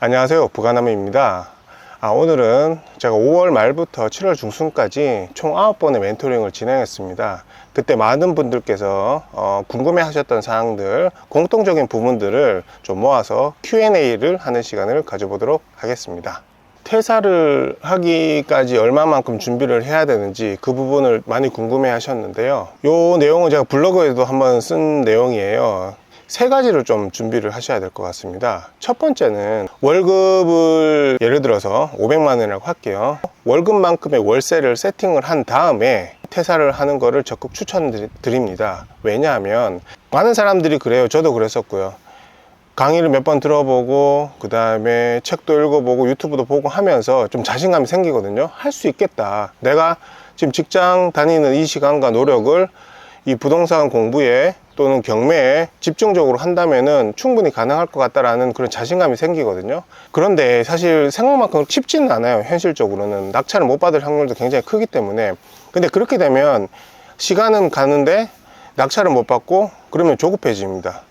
안녕하세요, 부가남입니다. 오늘은 제가 5월 말부터 7월 중순까지 총 9번의 멘토링을 진행했습니다. 그때 많은 분들께서 궁금해 하셨던 사항들, 공통적인 부분들을 좀 모아서 Q&A를 하는 시간을 가져보도록 하겠습니다. 퇴사를 하기까지 얼마만큼 준비를 해야 되는지 그 부분을 많이 궁금해 하셨는데요. 이 내용은 제가 블로그에도 한번 쓴 내용이에요. 세 가지를 좀 준비를 하셔야 될 것 같습니다. 첫 번째는 월급을 예를 들어서 500만 원이라고 할게요. 월급만큼의 월세를 세팅을 한 다음에 퇴사를 하는 거를 적극 추천드립니다. 왜냐하면 많은 사람들이 그래요. 저도 그랬었고요. 강의를 몇 번 들어보고 그 다음에 책도 읽어보고 유튜브도 보고 하면서 좀 자신감이 생기거든요. 할 수 있겠다. 내가 지금 직장 다니는 이 시간과 노력을 이 부동산 공부에 또는 경매에 집중적으로 한다면은 충분히 가능할 것 같다라는 그런 자신감이 생기거든요. 그런데 사실 생각만큼 쉽지는 않아요. 현실적으로는 낙찰을 못 받을 확률도 굉장히 크기 때문에. 근데 그렇게 되면 시간은 가는데 낙찰을 못 받고 그러면 조급해집니다.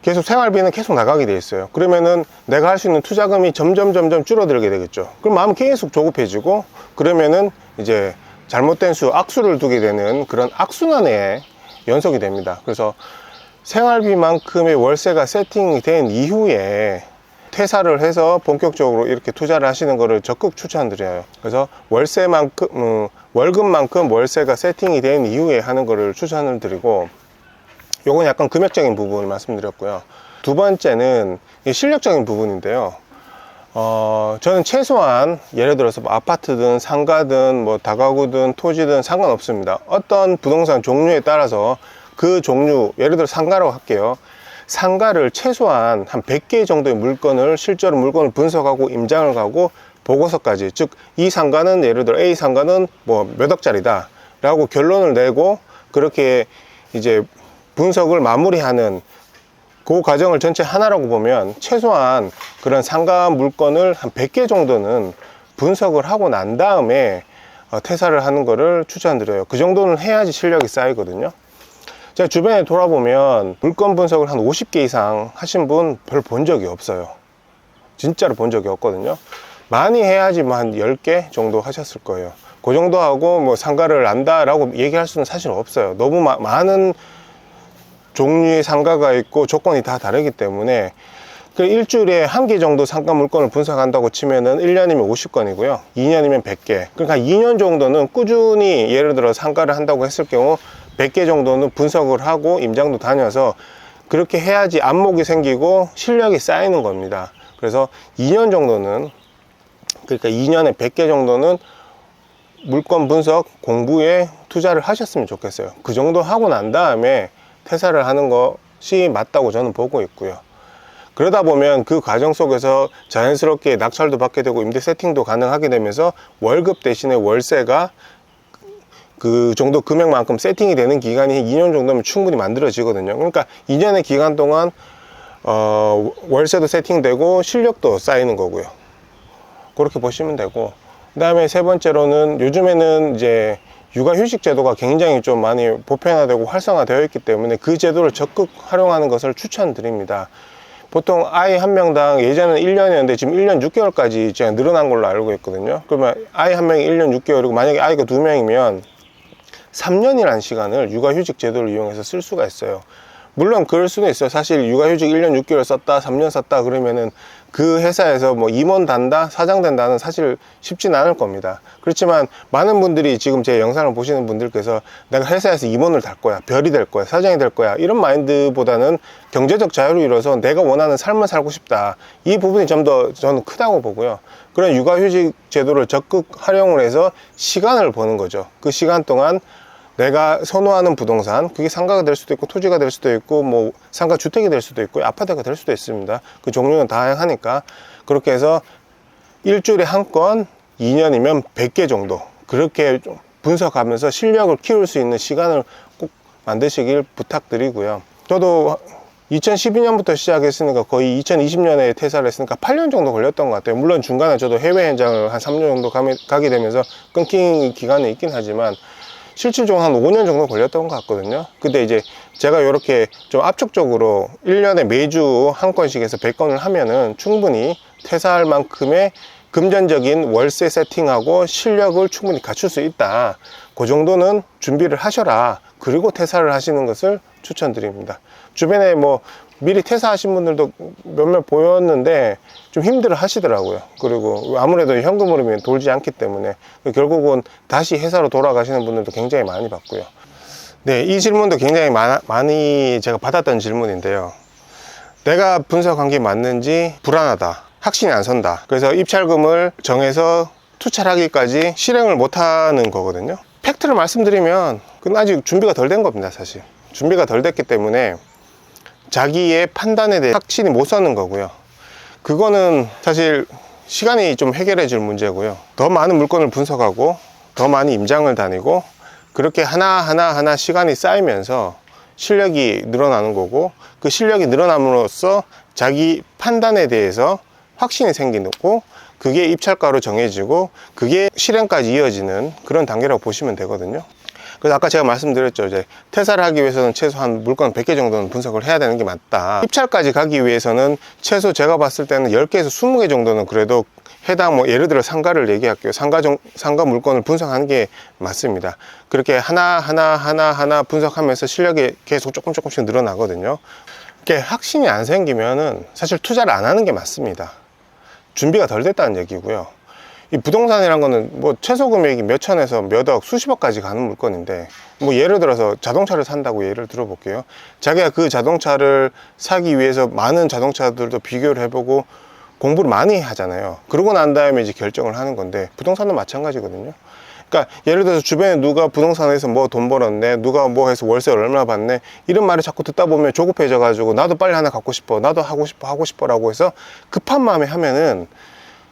계속 생활비는 계속 나가게 돼 있어요. 그러면은 내가 할 수 있는 투자금이 점점 줄어들게 되겠죠. 그럼 마음은 계속 조급해지고 그러면은 이제 잘못된 악수를 두게 되는 그런 악순환의 연속이 됩니다. 그래서 생활비만큼의 월세가 세팅이 된 이후에 퇴사를 해서 본격적으로 이렇게 투자를 하시는 것을 적극 추천드려요. 그래서 월급만큼 월세가 세팅이 된 이후에 하는 것을 추천을 드리고, 요건 약간 금액적인 부분을 말씀드렸고요. 두 번째는 실력적인 부분인데요. 저는 최소한 예를 들어서 아파트든 상가든 다가구든 토지든 상관없습니다. 어떤 부동산 종류에 따라서 그 종류, 예를 들어 상가라고 할게요. 상가를 최소한 한 100개 정도의 물건을 실제로 물건을 분석하고 임장을 가고 보고서까지, 즉 이 상가는 예를 들어 A 상가는 몇 억짜리다 라고 결론을 내고 그렇게 이제 분석을 마무리하는 그 과정을 전체 하나라고 보면 최소한 그런 상가 물건을 한 100개 정도는 분석을 하고 난 다음에 퇴사를 하는 거를 추천드려요. 그 정도는 해야지 실력이 쌓이거든요. 제가 주변에 돌아보면 물건 분석을 한 50개 이상 하신 분 별 본 적이 없어요. 진짜로 본 적이 없거든요. 많이 해야지 한 10개 정도 하셨을 거예요. 그 정도 하고 상가를 안다라고 얘기할 수는 사실 없어요. 너무 많은 종류의 상가가 있고 조건이 다 다르기 때문에 일주일에 한 개 정도 상가 물건을 분석한다고 치면은 1년이면 50건이고요 2년이면 100개, 그러니까 2년 정도는 꾸준히 예를 들어 상가를 한다고 했을 경우 100개 정도는 분석을 하고 임장도 다녀서 그렇게 해야지 안목이 생기고 실력이 쌓이는 겁니다. 그래서 2년 정도는, 그러니까 2년에 100개 정도는 물건 분석 공부에 투자를 하셨으면 좋겠어요. 그 정도 하고 난 다음에 퇴사를 하는 것이 맞다고 저는 보고 있고요. 그러다 보면 그 과정 속에서 자연스럽게 낙찰도 받게 되고 임대 세팅도 가능하게 되면서 월급 대신에 월세가 그 정도 금액만큼 세팅이 되는 기간이 2년 정도면 충분히 만들어지거든요. 그러니까 2년의 기간 동안 월세도 세팅되고 실력도 쌓이는 거고요. 그렇게 보시면 되고, 그 다음에 세 번째로는 요즘에는 이제 육아휴직 제도가 굉장히 좀 많이 보편화되고 활성화되어 있기 때문에 그 제도를 적극 활용하는 것을 추천드립니다. 보통 아이 한 명당 예전에는 1년이었는데 지금 1년 6개월까지 제가 늘어난 걸로 알고 있거든요. 그러면 아이 한 명이 1년 6개월이고 만약에 아이가 2명이면 3년이라는 시간을 육아휴직 제도를 이용해서 쓸 수가 있어요. 물론 그럴 수는 있어요. 사실 육아휴직 1년 6개월 썼다 3년 썼다 그러면은 그 회사에서 임원 단다 사장 된다는 사실 쉽진 않을 겁니다. 그렇지만 많은 분들이 지금 제 영상을 보시는 분들께서 내가 회사에서 임원을 달 거야, 별이 될 거야, 사장이 될 거야, 이런 마인드보다는 경제적 자유를 이뤄서 내가 원하는 삶을 살고 싶다, 이 부분이 좀 더 저는 크다고 보고요. 그런 육아휴직 제도를 적극 활용을 해서 시간을 버는 거죠. 그 시간 동안 내가 선호하는 부동산, 그게 상가가 될 수도 있고 토지가 될 수도 있고 상가 주택이 될 수도 있고 아파트가 될 수도 있습니다. 그 종류는 다양하니까 그렇게 해서 일주일에 한 건, 2년이면 100개 정도 그렇게 좀 분석하면서 실력을 키울 수 있는 시간을 꼭 만드시길 부탁드리고요. 저도 2012년부터 시작했으니까 거의 2020년에 퇴사를 했으니까 8년 정도 걸렸던 것 같아요. 물론 중간에 저도 해외 현장을 한 3년 정도 가게 되면서 끊긴 기간이 있긴 하지만 실질적으로 한 5년 정도 걸렸던 것 같거든요. 근데 이제 제가 이렇게 좀 압축적으로 1년에 매주 한 건씩 해서 100건을 하면은 충분히 퇴사할 만큼의 금전적인 월세 세팅하고 실력을 충분히 갖출 수 있다. 그 정도는 준비를 하셔라. 그리고 퇴사를 하시는 것을 추천드립니다. 주변에 뭐 미리 퇴사하신 분들도 몇몇 보였는데 좀 힘들어 하시더라고요. 그리고 아무래도 현금 흐름이 돌지 않기 때문에 결국은 다시 회사로 돌아가시는 분들도 굉장히 많이 봤고요. 네, 이 질문도 굉장히 많이 제가 받았던 질문인데요. 내가 분석한 게 맞는지 불안하다. 확신이 안 선다. 그래서 입찰금을 정해서 투찰하기까지 실행을 못하는 거거든요. 팩트를 말씀드리면 그건 아직 준비가 덜 된 겁니다. 사실 준비가 덜 됐기 때문에 자기의 판단에 대해 확신이 못 서는 거고요. 그거는 사실 시간이 좀 해결해 줄 문제고요. 더 많은 물건을 분석하고 더 많이 임장을 다니고 그렇게 하나하나 시간이 쌓이면서 실력이 늘어나는 거고, 그 실력이 늘어남으로써 자기 판단에 대해서 확신이 생기고 그게 입찰가로 정해지고 그게 실행까지 이어지는 그런 단계라고 보시면 되거든요. 그래서 아까 제가 말씀드렸죠. 이제 퇴사를 하기 위해서는 최소한 물건 100개 정도는 분석을 해야 되는 게 맞다. 입찰까지 가기 위해서는 최소 제가 봤을 때는 10개에서 20개 정도는 그래도 해당 뭐 예를 들어 상가를 얘기할게요. 상가 물건을 분석하는 게 맞습니다. 그렇게 하나 분석하면서 실력이 계속 조금씩 늘어나거든요. 이렇게 확신이 안 생기면은 사실 투자를 안 하는 게 맞습니다. 준비가 덜 됐다는 얘기고요. 이 부동산이란 거는 뭐 최소 금액이 몇 천에서 몇 억, 수십억까지 가는 물건인데, 뭐 예를 들어서 자동차를 산다고 예를 들어볼게요. 자기가 그 자동차를 사기 위해서 많은 자동차들도 비교를 해보고 공부를 많이 하잖아요. 그러고 난 다음에 이제 결정을 하는 건데, 부동산도 마찬가지거든요. 그러니까 예를 들어서 주변에 누가 부동산에서 뭐 돈 벌었네, 누가 뭐 해서 월세를 얼마나 받네, 이런 말을 자꾸 듣다 보면 조급해져 가지고 나도 빨리 하나 갖고 싶어, 나도 하고 싶어 라고 해서 급한 마음에 하면은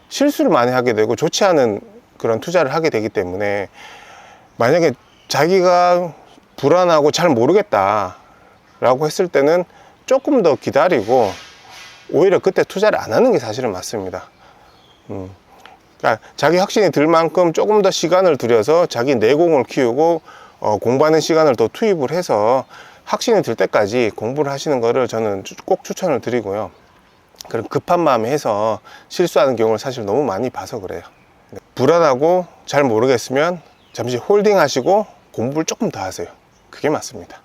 실수를 많이 하게 되고 좋지 않은 그런 투자를 하게 되기 때문에, 만약에 자기가 불안하고 잘 모르겠다 라고 했을 때는 조금 더 기다리고 오히려 그때 투자를 안 하는 게 사실은 맞습니다. 그러니까 자기 확신이 들 만큼 조금 더 시간을 들여서 자기 내공을 키우고 공부하는 시간을 더 투입을 해서 확신이 들 때까지 공부를 하시는 거를 저는 꼭 추천을 드리고요. 그럼 급한 마음에 해서 실수하는 경우를 사실 너무 많이 봐서 그래요. 불안하고 잘 모르겠으면 잠시 홀딩 하시고 공부를 조금 더 하세요. 그게 맞습니다.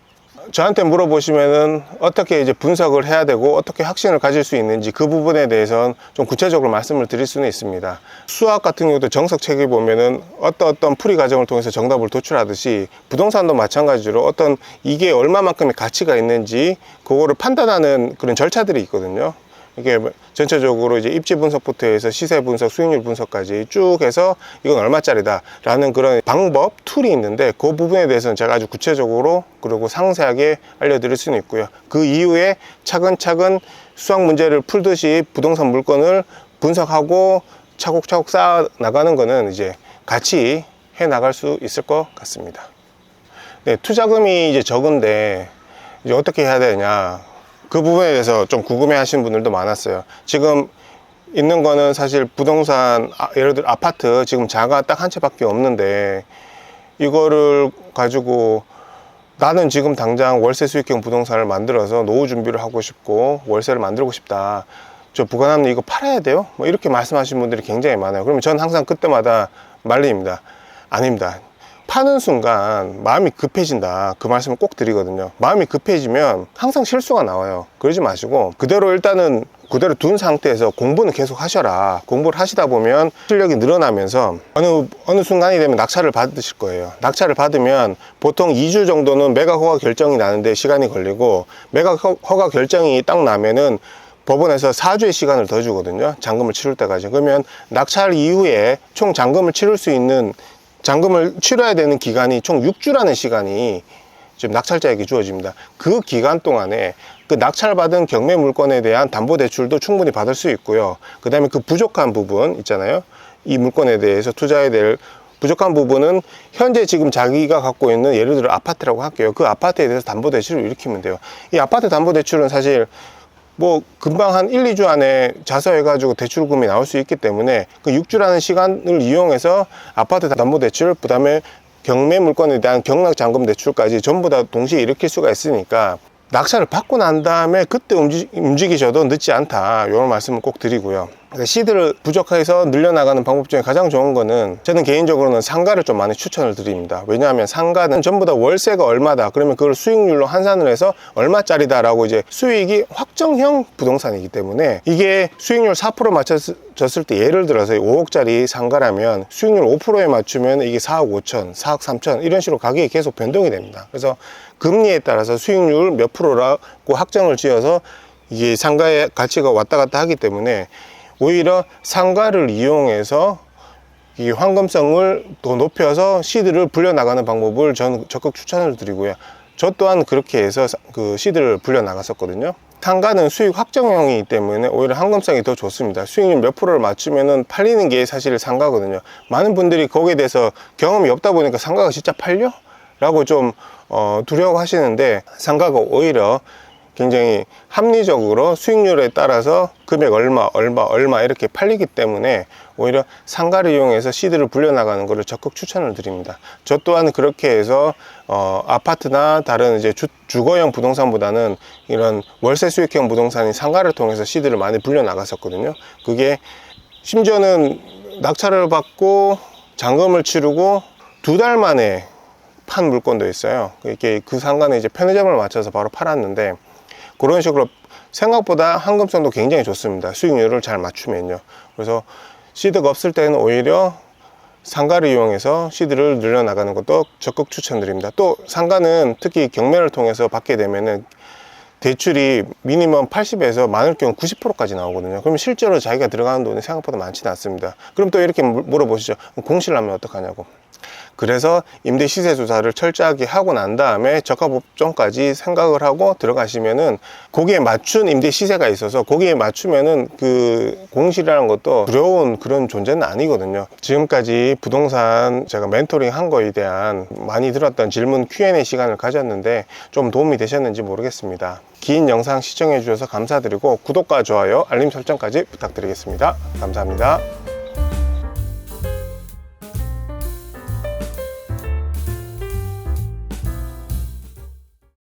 저한테 물어보시면은 어떻게 이제 분석을 해야 되고 어떻게 확신을 가질 수 있는지 그 부분에 대해서는 좀 구체적으로 말씀을 드릴 수는 있습니다. 수학 같은 경우도 정석책에 보면은 어떤 풀이 과정을 통해서 정답을 도출하듯이 부동산도 마찬가지로 어떤 이게 얼마만큼의 가치가 있는지 그거를 판단하는 그런 절차들이 있거든요. 이게 전체적으로 이제 입지 분석부터 해서 시세 분석, 수익률 분석까지 쭉 해서 이건 얼마짜리다 라는 그런 방법, 툴이 있는데 그 부분에 대해서는 제가 아주 구체적으로 그리고 상세하게 알려드릴 수는 있고요. 그 이후에 차근차근 수학 문제를 풀듯이 부동산 물건을 분석하고 차곡차곡 쌓아 나가는 거는 이제 같이 해 나갈 수 있을 것 같습니다. 네, 투자금이 이제 적은데 이제 어떻게 해야 되냐, 그 부분에 대해서 좀 궁금해 하시는 분들도 많았어요. 지금 있는 거는 사실 부동산, 예를 들어 아파트 지금 자가 딱 한 채밖에 없는데 이거를 가지고 나는 지금 당장 월세 수익형 부동산을 만들어서 노후 준비를 하고 싶고 월세를 만들고 싶다, 저 부가남리 이거 팔아야 돼요? 뭐 이렇게 말씀하시는 분들이 굉장히 많아요. 그러면 전 항상 그때마다 말립니다. 아닙니다. 파는 순간 마음이 급해진다, 그 말씀을 꼭 드리거든요. 마음이 급해지면 항상 실수가 나와요. 그러지 마시고 그대로 일단은 그대로 둔 상태에서 공부는 계속 하셔라. 공부를 하시다 보면 실력이 늘어나면서 어느 순간이 되면 낙찰을 받으실 거예요. 낙찰을 받으면 보통 2주 정도는 매각 허가 결정이 나는데 시간이 걸리고, 매각 허가 결정이 딱 나면은 법원에서 4주의 시간을 더 주거든요. 잔금을 치를 때까지. 그러면 낙찰 이후에 총 잔금을 치를 수 있는, 잔금을 치러야 되는 기간이 총 6주라는 시간이 지금 낙찰자에게 주어집니다. 그 기간 동안에 그 낙찰받은 경매 물건에 대한 담보대출도 충분히 받을 수 있고요. 그 다음에 그 부족한 부분 있잖아요. 이 물건에 대해서 투자해야 될 부족한 부분은 현재 지금 자기가 갖고 있는, 예를 들어 아파트라고 할게요. 그 아파트에 대해서 담보대출을 일으키면 돼요. 이 아파트 담보대출은 사실 뭐 금방 한 1, 2주 안에 자서해가지고 대출금이 나올 수 있기 때문에 그 6주라는 시간을 이용해서 아파트 담보대출, 그 다음에 경매 물건에 대한 경락 잔금 대출까지 전부 다 동시에 일으킬 수가 있으니까 낙찰을 받고 난 다음에 그때 움직이셔도 늦지 않다, 이런 말씀을 꼭 드리고요. 시드를 부족해서 늘려나가는 방법 중에 가장 좋은 거는, 저는 개인적으로는 상가를 좀 많이 추천을 드립니다. 왜냐하면 상가는 전부 다 월세가 얼마다, 그러면 그걸 수익률로 환산을 해서 얼마짜리다 라고 이제 수익이 확정형 부동산이기 때문에, 이게 수익률 4% 맞춰졌을 때 예를 들어서 5억짜리 상가라면 수익률 5%에 맞추면 이게 4억 5천, 4억 3천 이런 식으로 가격이 계속 변동이 됩니다. 그래서 금리에 따라서 수익률 몇 프로라고 확정을 지어서 이게 상가의 가치가 왔다 갔다 하기 때문에, 오히려 상가를 이용해서 이 황금성을 더 높여서 시드를 불려나가는 방법을 저는 적극 추천을 드리고요. 저 또한 그렇게 해서 그 시드를 불려나갔었거든요. 상가는 수익 확정형이기 때문에 오히려 황금성이 더 좋습니다. 수익률 몇 프로를 맞추면은 팔리는 게 사실 상가거든요. 많은 분들이 거기에 대해서 경험이 없다 보니까 상가가 진짜 팔려? 라고 좀 두려워 하시는데, 상가가 오히려 굉장히 합리적으로 수익률에 따라서 금액 얼마 이렇게 팔리기 때문에 오히려 상가를 이용해서 시드를 불려나가는 것을 적극 추천을 드립니다. 저 또한 그렇게 해서 아파트나 다른 이제 주거형 부동산보다는 이런 월세 수익형 부동산인 상가를 통해서 시드를 많이 불려나갔었거든요. 그게 심지어는 낙찰을 받고 잔금을 치르고 2달 만에 판 물건도 있어요. 이렇게 그 상가는 이제 편의점을 맞춰서 바로 팔았는데, 그런 식으로 생각보다 황금성도 굉장히 좋습니다. 수익률을 잘 맞추면요. 그래서 시드가 없을 때는 오히려 상가를 이용해서 시드를 늘려나가는 것도 적극 추천드립니다. 또 상가는 특히 경매를 통해서 받게 되면은 대출이 미니멈 80에서 많을 경우 90%까지 나오거든요. 그럼 실제로 자기가 들어가는 돈이 생각보다 많지는 않습니다. 그럼 또 이렇게 물어보시죠. 공실하면 어떡하냐고. 그래서 임대 시세 조사를 철저하게 하고 난 다음에 적합업종까지 생각을 하고 들어가시면은 거기에 맞춘 임대 시세가 있어서 거기에 맞추면은 그 공실이라는 것도 두려운 그런 존재는 아니거든요. 지금까지 부동산 제가 멘토링 한 거에 대한 많이 들었던 질문 Q&A 시간을 가졌는데 좀 도움이 되셨는지 모르겠습니다. 긴 영상 시청해 주셔서 감사드리고 구독과 좋아요, 알림 설정까지 부탁드리겠습니다. 감사합니다.